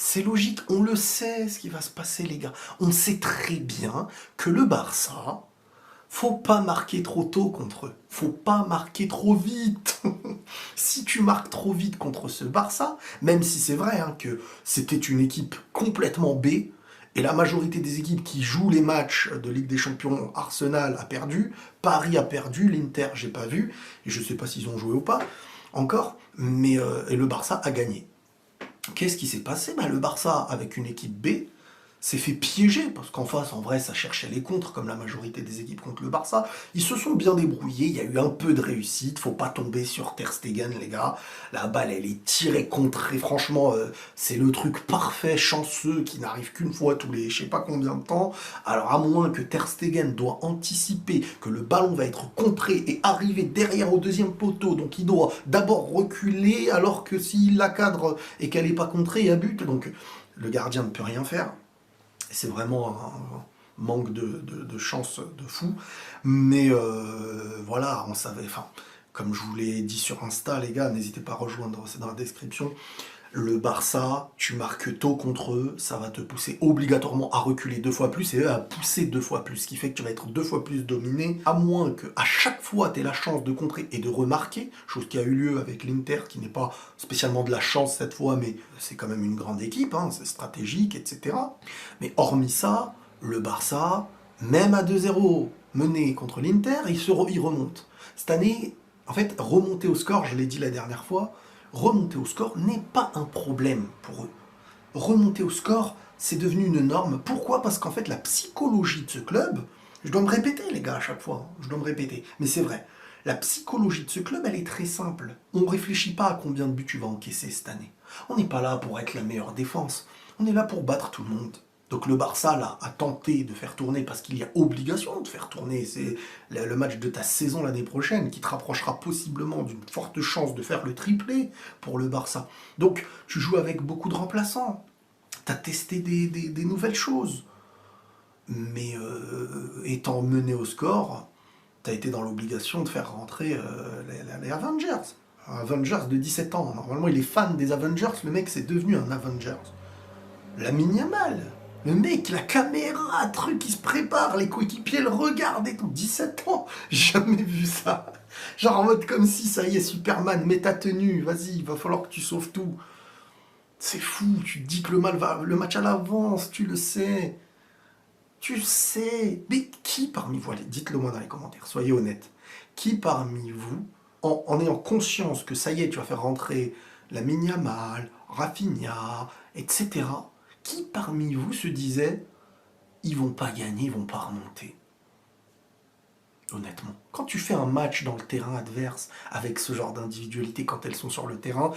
C'est logique, on le sait ce qui va se passer les gars. On sait très bien que le Barça, faut pas marquer trop tôt contre eux. Faut pas marquer trop vite. Si tu marques trop vite contre ce Barça, même si c'est vrai hein, que c'était une équipe complètement B, et la majorité des équipes qui jouent les matchs de Ligue des Champions, Arsenal a perdu, Paris a perdu, l'Inter j'ai pas vu, et je sais pas s'ils ont joué ou pas encore, mais et le Barça a gagné. Qu'est-ce qui s'est passé? Le Barça, avec une équipe B, s'est fait piéger, parce qu'en face, en vrai, ça cherchait les contres, comme la majorité des équipes contre le Barça. Ils se sont bien débrouillés, il y a eu un peu de réussite, faut pas tomber sur Ter Stegen, les gars. La balle, elle est tirée, contrée, franchement, c'est le truc parfait, chanceux, qui n'arrive qu'une fois tous les je sais pas combien de temps. Alors, à moins que Ter Stegen doit anticiper que le ballon va être contré et arriver derrière au deuxième poteau, donc il doit d'abord reculer, alors que s'il la cadre et qu'elle n'est pas contrée, il y a but, donc le gardien ne peut rien faire. C'est vraiment un manque de chance de fou. Mais voilà, on savait, enfin, comme je vous l'ai dit sur Insta, les gars, n'hésitez pas à rejoindre, c'est dans la description. Le Barça, tu marques tôt contre eux, ça va te pousser obligatoirement à reculer 2 fois plus et eux à pousser 2 fois plus, ce qui fait que tu vas être 2 fois plus dominé, à moins que à chaque fois tu aies la chance de contrer et de remarquer, chose qui a eu lieu avec l'Inter, qui n'est pas spécialement de la chance cette fois, mais c'est quand même une grande équipe, hein, c'est stratégique, etc. Mais hormis ça, le Barça, même à 2-0 mené contre l'Inter, il remonte. Cette année, en fait, remonter au score, je l'ai dit la dernière fois, remonter au score n'est pas un problème pour eux. Remonter au score, c'est devenu une norme. Pourquoi? Parce qu'en fait, la psychologie de ce club, je dois me répéter les gars à chaque fois, je dois me répéter, mais c'est vrai. La psychologie de ce club, elle est très simple. On ne réfléchit pas à combien de buts tu vas encaisser cette année. On n'est pas là pour être la meilleure défense. On est là pour battre tout le monde. Donc le Barça, là, a tenté de faire tourner, parce qu'il y a obligation de faire tourner, c'est le match de ta saison l'année prochaine, qui te rapprochera possiblement d'une forte chance de faire le triplé pour le Barça. Donc tu joues avec beaucoup de remplaçants, tu as testé des nouvelles choses, mais étant mené au score, tu as été dans l'obligation de faire rentrer les Avengers. Un Avengers de 17 ans, normalement il est fan des Avengers, le mec c'est devenu un Avengers. Lamine Yamal, le mec, la caméra, truc qui se prépare, les coéquipiers le regardent et tout, 17 ans, jamais vu ça. Genre en mode comme si, ça y est, Superman, mets ta tenue, vas-y, il va falloir que tu sauves tout. C'est fou, tu te dis que le match à l'avance, tu le sais. Tu sais. Mais qui parmi vous, allez, dites-le moi dans les commentaires, soyez honnêtes. Qui parmi vous, en ayant conscience que ça y est, tu vas faire rentrer Lamine Yamal, Rafinha, etc., qui parmi vous se disait ils vont pas gagner, ils vont pas remonter? Honnêtement, quand tu fais un match dans le terrain adverse avec ce genre d'individualité, quand elles sont sur le terrain,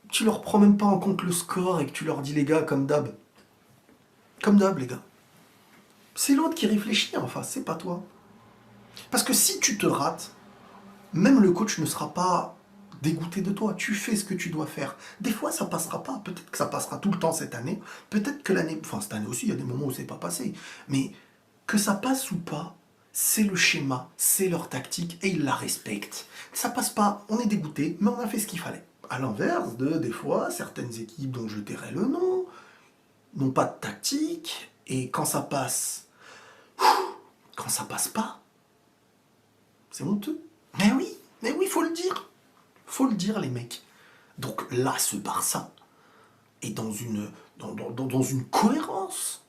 tu leur prends même pas en compte le score et que tu leur dis les gars, comme d'hab les gars, c'est l'autre qui réfléchit en face, c'est pas toi. Parce que si tu te rates, même le coach ne sera pas dégoûté de toi. Tu fais ce que tu dois faire. Des fois, ça passera pas. Peut-être que ça passera tout le temps cette année. Peut-être que l'année... Enfin, cette année aussi, il y a des moments où c'est pas passé. Mais que ça passe ou pas, c'est le schéma, c'est leur tactique et ils la respectent. Ça passe pas, on est dégoûté, mais on a fait ce qu'il fallait. À l'inverse de, des fois, certaines équipes dont je tairai le nom, n'ont pas de tactique, et quand ça passe pas, c'est honteux. Mais oui, faut le dire. Faut le dire, les mecs. Donc là, ce Barça est dans une cohérence.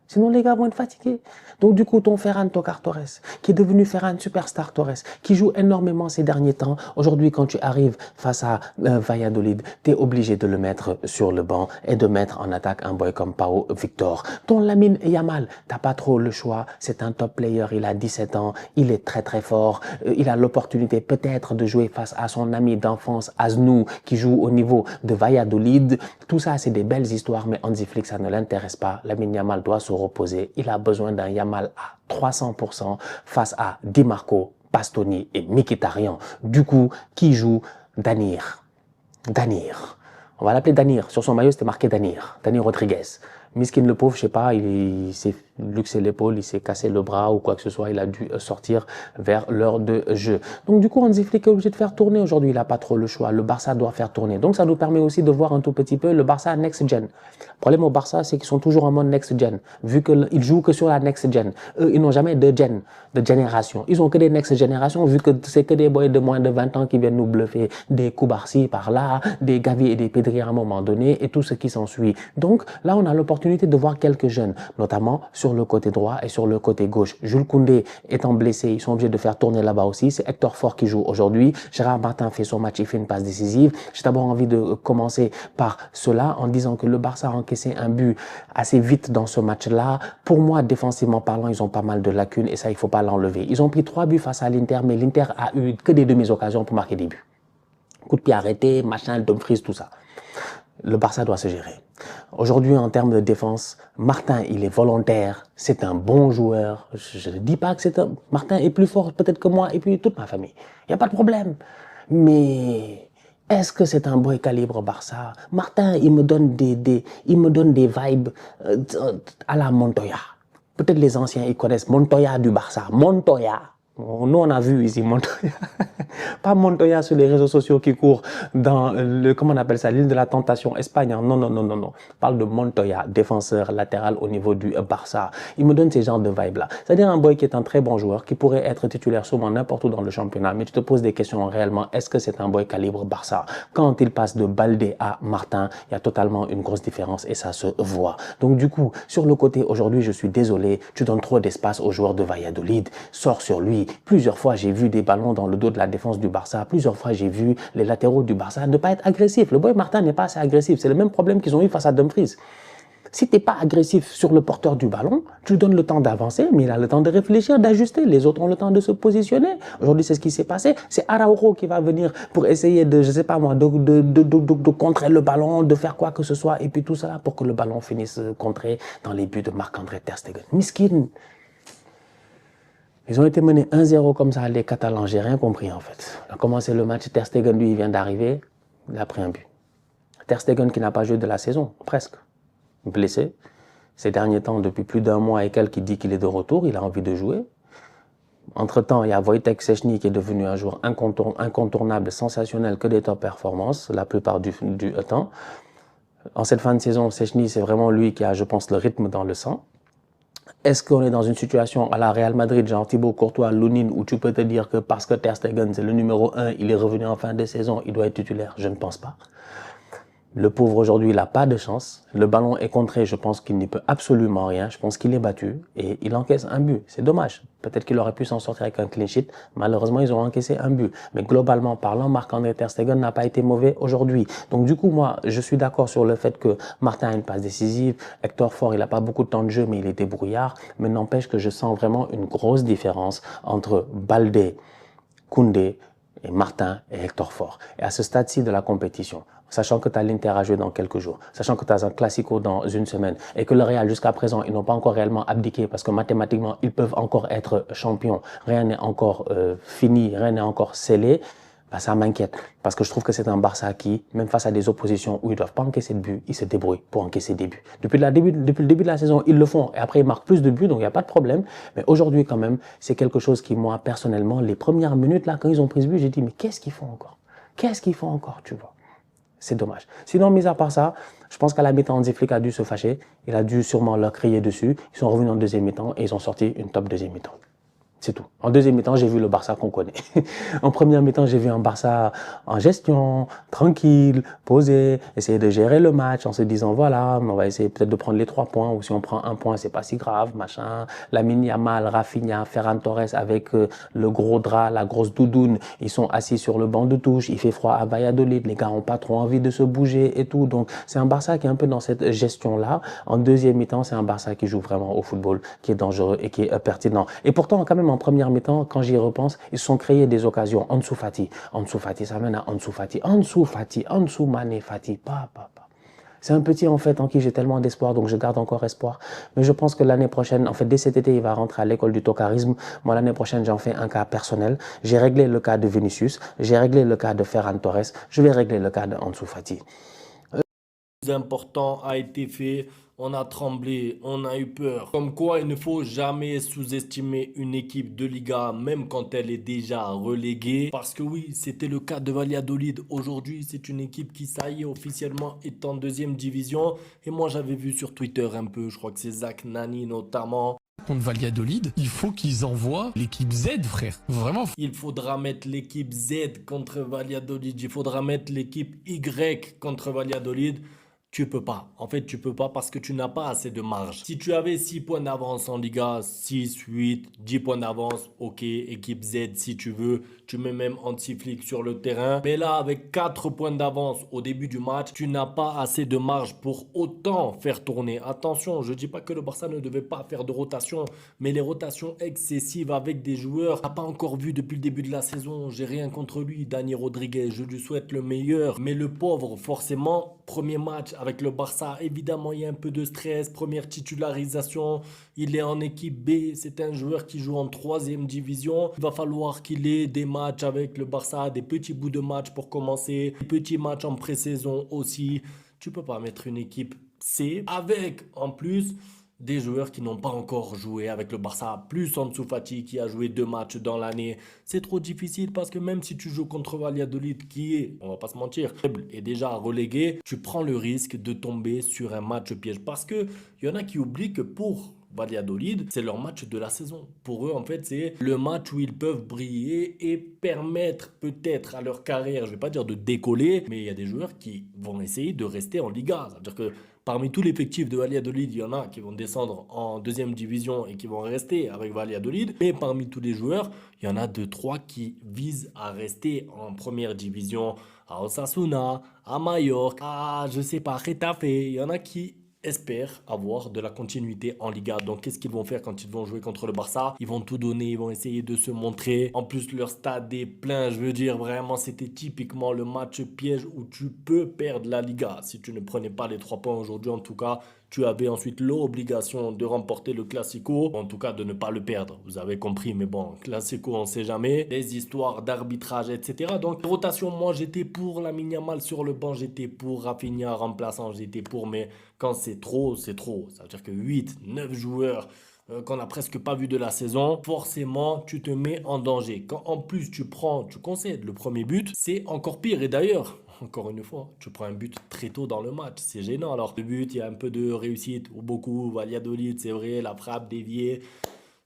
Sinon, les gars vont être fatigués. Donc, du coup, ton Ferran Torres, qui est devenu Ferran Superstar Torres, qui joue énormément ces derniers temps, aujourd'hui, quand tu arrives face à Valladolid, tu es obligé de le mettre sur le banc et de mettre en attaque un boy comme Pau Victor. Ton Lamine Yamal, t'as pas trop le choix. C'est un top player, il a 17 ans, il est très très fort. Il a l'opportunité peut-être de jouer face à son ami d'enfance, Aznou, qui joue au niveau de Valladolid. Tout ça, c'est des belles histoires, mais Hansi Flick, ça ne l'intéresse pas. Lamine Yamal doit se reposer. Il a besoin d'un Yamal à 300% face à Di Marco, Bastoni et Mkhitaryan. Du coup, qui joue? Danir. On va l'appeler Danir. Sur son maillot, c'était marqué Danir. Danir Rodriguez. Miskin le pauvre, je sais pas, il s'est luxé l'épaule, il s'est cassé le bras ou quoi que ce soit, il a dû sortir vers l'heure de jeu. Donc du coup, Hansi Flick est obligé de faire tourner aujourd'hui, il n'a pas trop le choix, le Barça doit faire tourner. Donc ça nous permet aussi de voir un tout petit peu le Barça next gen. Le problème au Barça, c'est qu'ils sont toujours en mode next gen, vu qu'ils jouent que sur la next gen. Eux, ils n'ont jamais de génération. Ils ont que des next générations, vu que c'est que des boys de moins de 20 ans qui viennent nous bluffer des coups par-ci, par-là, des Gavi et des Pedri à un moment donné, et tout ce qui s'ensuit. Donc là, on a l'opportunité de voir quelques jeunes, notamment sur le côté droit et sur le côté gauche. Jules Koundé étant blessé, ils sont obligés de faire tourner là-bas aussi. C'est Hector Fort qui joue aujourd'hui. Gérard Martin fait son match, il fait une passe décisive. J'ai d'abord envie de commencer par cela en disant que le Barça a encaissé un but assez vite dans ce match-là. Pour moi, défensivement parlant, ils ont pas mal de lacunes et ça, il faut pas l'enlever. Ils ont pris 3 buts face à l'Inter, mais l'Inter a eu que des demi-occasions pour marquer des buts. Coup de pied arrêté, machin, Dumfries, tout ça. Le Barça doit se gérer. Aujourd'hui, en termes de défense, Martin, il est volontaire, c'est un bon joueur. Je ne dis pas que Martin est plus fort peut-être que moi et puis toute ma famille. Il n'y a pas de problème. Mais est-ce que c'est un boy calibre Barça? Martin, il me donne des vibes à la Montoya. Peut-être les anciens, ils connaissent Montoya du Barça. Montoya. Nous, on a vu ici Montoya. Pas Montoya sur les réseaux sociaux qui court dans comment on appelle ça, l'île de la Tentation, Espagne. Non, non, non, non, non. On parle de Montoya, défenseur latéral au niveau du Barça. Il me donne ces genres de vibes-là. C'est-à-dire un boy qui est un très bon joueur, qui pourrait être titulaire souvent n'importe où dans le championnat. Mais tu te poses des questions réellement, est-ce que c'est un boy calibre Barça? Quand il passe de Baldé à Martin, il y a totalement une grosse différence et ça se voit. Donc du coup, sur le côté, aujourd'hui, je suis désolé, tu donnes trop d'espace aux joueurs de Valladolid. Sors sur lui. Plusieurs fois, j'ai vu des ballons dans le dos de la défense du Barça. Plusieurs fois, j'ai vu les latéraux du Barça ne pas être agressifs. Le boy Martin n'est pas assez agressif. C'est le même problème qu'ils ont eu face à Dumfries. Si tu n'es pas agressif sur le porteur du ballon, tu lui donnes le temps d'avancer, mais il a le temps de réfléchir, d'ajuster. Les autres ont le temps de se positionner. Aujourd'hui, c'est ce qui s'est passé. C'est Araujo qui va venir pour essayer de, je sais pas moi, de contrer le ballon, de faire quoi que ce soit, et puis tout ça pour que le ballon finisse contré dans les buts de Marc-André Ter Stegen. Miskin. Ils ont été menés 1-0 comme ça, les Catalans, j'ai rien compris en fait. On a commencé le match, Ter Stegen, lui, il vient d'arriver, il a pris un but. Ter Stegen qui n'a pas joué de la saison, presque. Blessé. Ces derniers temps, depuis plus d'un mois et quelques, il dit qu'il est de retour, il a envie de jouer. Entre-temps, il y a Wojtek Szczęsny qui est devenu un joueur incontournable, sensationnel, que des top performances, la plupart du temps. En cette fin de saison, Szczęsny, c'est vraiment lui qui a, je pense, le rythme dans le sang. Est-ce qu'on est dans une situation à la Real Madrid, genre Thibaut Courtois, Lounine, où tu peux te dire que parce que Ter Stegen, c'est le numéro 1, il est revenu en fin de saison, il doit être titulaire? Je ne pense pas. Le pauvre aujourd'hui, il n'a pas de chance. Le ballon est contré, je pense qu'il n'y peut absolument rien. Je pense qu'il est battu et il encaisse un but. C'est dommage. Peut-être qu'il aurait pu s'en sortir avec un clean sheet. Malheureusement, ils ont encaissé un but. Mais globalement parlant, Marc-André Ter Stegen n'a pas été mauvais aujourd'hui. Donc du coup, moi, je suis d'accord sur le fait que Martin a une passe décisive. Hector Fort, il n'a pas beaucoup de temps de jeu, mais il est débrouillard. Mais n'empêche que je sens vraiment une grosse différence entre Baldé, Koundé et Martin et Hector Fort. Et à ce stade-ci de la compétition, sachant que tu as l'Inter à jouer dans quelques jours, sachant que tu as un Classico dans une semaine et que le Real, jusqu'à présent, ils n'ont pas encore réellement abdiqué parce que mathématiquement, ils peuvent encore être champions. Rien n'est encore fini, rien n'est encore scellé. Bah, ça m'inquiète parce que je trouve que c'est un Barça qui, même face à des oppositions où ils ne doivent pas encaisser de buts, ils se débrouillent pour encaisser des buts. Depuis le début de la saison, ils le font et après ils marquent plus de buts, donc il n'y a pas de problème. Mais aujourd'hui quand même, c'est quelque chose qui, moi, personnellement, les premières minutes, là, quand ils ont pris ce but, j'ai dit, mais qu'est-ce qu'ils font encore? Qu'est-ce qu'ils font encore, tu vois? C'est dommage. Sinon, mis à part ça, je pense qu'à la mi-temps, Hansi Flick a dû se fâcher. Il a dû sûrement leur crier dessus. Ils sont revenus en deuxième mi-temps et ils ont sorti une top deuxième mi-temps. C'est tout. En deuxième mi-temps, j'ai vu le Barça qu'on connaît. En première mi-temps, j'ai vu un Barça en gestion, tranquille, posé, essayer de gérer le match en se disant, voilà, on va essayer peut-être de prendre les 3 points, ou si on prend 1 point, c'est pas si grave, machin. Lamine Yamal, Rafinha, Ferran Torres avec le gros drap, la grosse doudoune, ils sont assis sur le banc de touche, il fait froid à Valladolid, les gars ont pas trop envie de se bouger et tout. Donc, c'est un Barça qui est un peu dans cette gestion-là. En deuxième mi-temps, c'est un Barça qui joue vraiment au football, qui est dangereux et qui est pertinent. Et pourtant, quand même, en première mi-temps, quand j'y repense, ils se sont créés des occasions. Ansu Fati, ça mène à Ansu Fati, Ansu Mané Fati, C'est un petit en fait en qui j'ai tellement d'espoir, donc je garde encore espoir. Mais je pense que l'année prochaine, en fait dès cet été, il va rentrer à l'école du tocarisme. Moi l'année prochaine, j'en fais un cas personnel. J'ai réglé le cas de Vinicius, j'ai réglé le cas de Ferran Torres, je vais régler le cas de Ansu Fati. Important a été fait On a tremblé, on a eu peur. Comme quoi, il ne faut jamais sous-estimer une équipe de Liga, même quand elle est déjà reléguée. Parce que oui, c'était le cas de Valladolid. Aujourd'hui, c'est une équipe qui, ça y est, officiellement est en deuxième division. Et moi, j'avais vu sur Twitter un peu, je crois que c'est Zach Nani notamment. Contre Valladolid, il faut qu'ils envoient l'équipe Z, frère. Vraiment. Il faudra mettre l'équipe Z contre Valladolid. Il faudra mettre l'équipe Y contre Valladolid. Tu peux pas. En fait, tu peux pas parce que tu n'as pas assez de marge. Si tu avais 6 points d'avance en Liga, 6, 8, 10 points d'avance, ok, équipe Z si tu veux, tu mets même anti-flic sur le terrain. Mais là, avec 4 points d'avance au début du match, tu n'as pas assez de marge pour autant faire tourner. Attention, je dis pas que le Barça ne devait pas faire de rotation, mais les rotations excessives avec des joueurs, t'as pas encore vu depuis le début de la saison. J'ai rien contre lui, Dani Rodriguez, je lui souhaite le meilleur. Mais le pauvre, forcément, premier match avec le Barça, évidemment, il y a un peu de stress. Première titularisation, il est en équipe B. C'est un joueur qui joue en 3e division. Il va falloir qu'il ait des matchs avec le Barça, des petits bouts de match pour commencer, des petits matchs en pré-saison aussi. Tu peux pas mettre une équipe C avec, en plus, des joueurs qui n'ont pas encore joué avec le Barça, plus Ansu Fati qui a joué 2 matchs dans l'année. C'est trop difficile parce que même si tu joues contre Valladolid qui est, on va pas se mentir, faible et déjà relégué, tu prends le risque de tomber sur un match piège. Parce que il y en a qui oublient que pour Valladolid, c'est leur match de la saison. Pour eux, en fait, c'est le match où ils peuvent briller et permettre peut-être à leur carrière, je vais pas dire de décoller, mais il y a des joueurs qui vont essayer de rester en Liga. C'est-à-dire que parmi tout l'effectif de Valladolid, il y en a qui vont descendre en 2e division et qui vont rester avec Valladolid. Mais parmi tous les joueurs, il y en a 2-3 qui visent à rester en 1re division, à Osasuna, à Mallorca, à, je sais pas, Getafe. Il y en a qui espèrent avoir de la continuité en Liga. Donc qu'est-ce qu'ils vont faire quand ils vont jouer contre le Barça? Ils vont tout donner, ils vont essayer de se montrer. En plus, leur stade est plein. Je veux dire, vraiment, c'était typiquement le match piège où tu peux perdre la Liga. Si tu ne prenais pas les 3 points aujourd'hui, en tout cas, tu avais ensuite l'obligation de remporter le Classico, en tout cas de ne pas le perdre. Vous avez compris, mais bon, Classico, on ne sait jamais. Les histoires d'arbitrage, etc. Donc, rotation, moi, j'étais pour Lamine Yamal sur le banc, j'étais pour Rafinha remplaçant, j'étais pour, mais quand c'est trop, c'est trop. Ça veut dire que 8, 9 joueurs qu'on n'a presque pas vu de la saison, forcément, tu te mets en danger. Quand en plus tu concèdes le premier but, c'est encore pire. Et d'ailleurs, encore une fois, tu prends un but très tôt dans le match. C'est gênant. Alors, le but, il y a un peu de réussite, ou beaucoup. Valladolid, c'est vrai, la frappe déviée.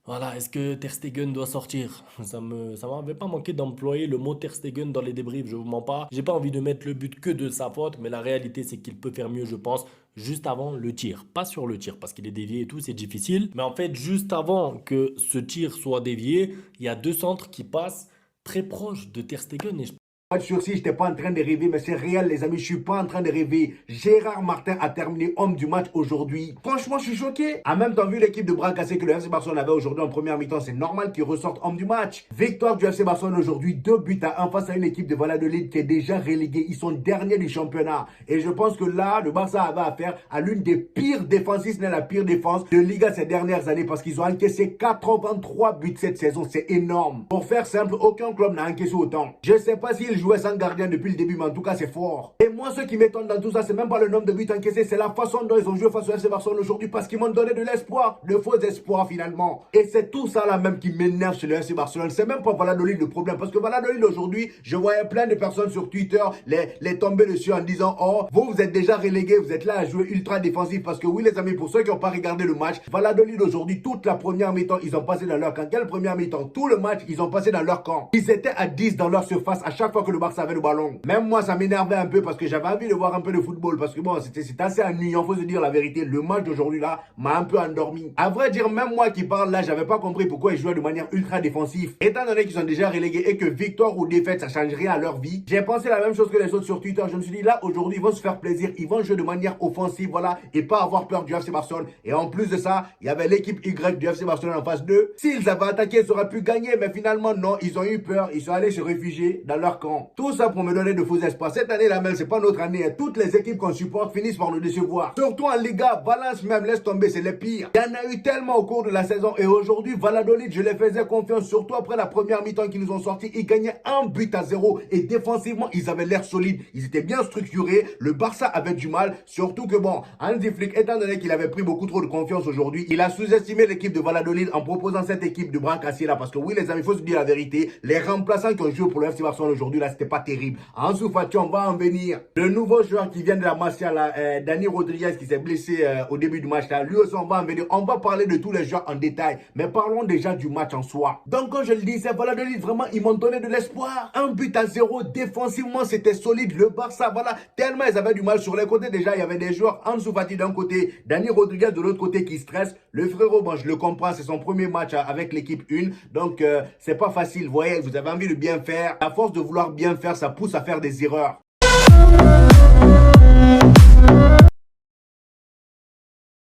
Voilà, est-ce que Ter Stegen doit sortir? Ça m'avait pas manqué d'employer le mot Ter Stegen dans les débriefs, je vous mens pas. J'ai pas envie de mettre le but que de sa faute, mais la réalité c'est qu'il peut faire mieux, je pense, juste avant le tir. Pas sur le tir, parce qu'il est dévié et tout, c'est difficile. Mais en fait, juste avant que ce tir soit dévié, il y a 2 centres qui passent très proches de Ter Stegen et Match sur 6, je n'étais pas en train de rêver, mais c'est réel, les amis, je suis pas en train de rêver. Gérard Martin a terminé homme du match aujourd'hui. Franchement, je suis choqué. En même temps, vu l'équipe de bras cassés que le FC Barcelone avait aujourd'hui en première mi-temps, c'est normal qu'il ressorte homme du match. Victoire du FC Barcelone aujourd'hui, 2-1 face à une équipe de Valladolid qui est déjà reléguée. Ils sont derniers du championnat. Et je pense que là, le Barça avait affaire à l'une des pires défenses, si ce n'est la pire défense de Liga ces dernières années, parce qu'ils ont encaissé 83 buts cette saison. C'est énorme. Pour faire simple, aucun club n'a encaissé autant. Je sais pas s'ils jouait sans gardien depuis le début, mais en tout cas, c'est fort. Et moi, ce qui m'étonne dans tout ça, c'est même pas le nombre de buts encaissés, c'est la façon dont ils ont joué face au FC Barcelone aujourd'hui, parce qu'ils m'ont donné de l'espoir, de faux espoirs finalement. Et c'est tout ça là même qui m'énerve chez le FC Barcelone. C'est même pas Valladolid le problème, parce que Valladolid aujourd'hui, je voyais plein de personnes sur Twitter les tomber dessus en disant: oh, vous êtes déjà relégués, vous êtes là à jouer ultra défensif. Parce que oui, les amis, pour ceux qui n'ont pas regardé le match, Valladolid aujourd'hui, toute la première mi-temps, ils ont passé dans leur camp. Quelle première mi-temps? Tout le match, ils ont passé dans leur camp. Ils étaient à 10 dans leur surface à chaque fois que le Barça avait le ballon. Même moi, ça m'énervait un peu parce que j'avais envie de voir un peu de football. Parce que bon, c'était assez ennuyant, faut se dire la vérité. Le match d'aujourd'hui là m'a un peu endormi. À vrai dire, même moi qui parle là, j'avais pas compris pourquoi ils jouaient de manière ultra défensive. Étant donné qu'ils sont déjà relégués et que victoire ou défaite, ça change rien à leur vie. J'ai pensé la même chose que les autres sur Twitter. Je me suis dit là, aujourd'hui, ils vont se faire plaisir. Ils vont jouer de manière offensive, voilà, et pas avoir peur du FC Barcelone. Et en plus de ça, il y avait l'équipe Y du FC Barcelone en phase 2. S'ils avaient attaqué, ils auraient pu gagner. Mais finalement, non, ils ont eu peur. Ils sont allés se réfugier dans leur camp. bon. Tout ça pour me donner de faux espoirs. Cette année, la même, c'est pas notre année. Toutes les équipes qu'on supporte finissent par nous décevoir. Surtout en Liga, Valence même, laisse tomber, c'est les pires. Il y en a eu tellement au cours de la saison. Et aujourd'hui, Valladolid, je les faisais confiance, surtout après la première mi-temps qu'ils nous ont sorti. Ils gagnaient 1-0. Et défensivement, ils avaient l'air solides. Ils étaient bien structurés. Le Barça avait du mal. Surtout que bon, Hansi Flick, étant donné qu'il avait pris beaucoup trop de confiance aujourd'hui, il a sous-estimé l'équipe de Valladolid en proposant cette équipe de Brancassier là. Parce que oui, les amis, il faut se dire la vérité. Les remplaçants qui ont joué pour le FC Barcelone aujourd'hui, là, c'était pas terrible. Ansu Fati, on va en venir. Le nouveau joueur qui vient de la Masia, là, Dani Rodriguez, qui s'est blessé au début du match, là, lui aussi, on va en venir. On va parler de tous les joueurs en détail. Mais parlons déjà du match en soi. Donc, comme je le disais, Valladolid, vraiment, ils m'ont donné de l'espoir. 1-0. Défensivement, c'était solide. Le Barça, voilà, tellement ils avaient du mal. Sur les côtés, déjà, il y avait des joueurs. Ansu Fati d'un côté, Dani Rodriguez de l'autre côté qui stresse. Le frérot, bon, je le comprends, c'est son premier match avec l'équipe 1. Donc, c'est pas facile. Vous voyez, vous avez envie de bien faire. À force de vouloir bien faire, ça pousse à faire des erreurs.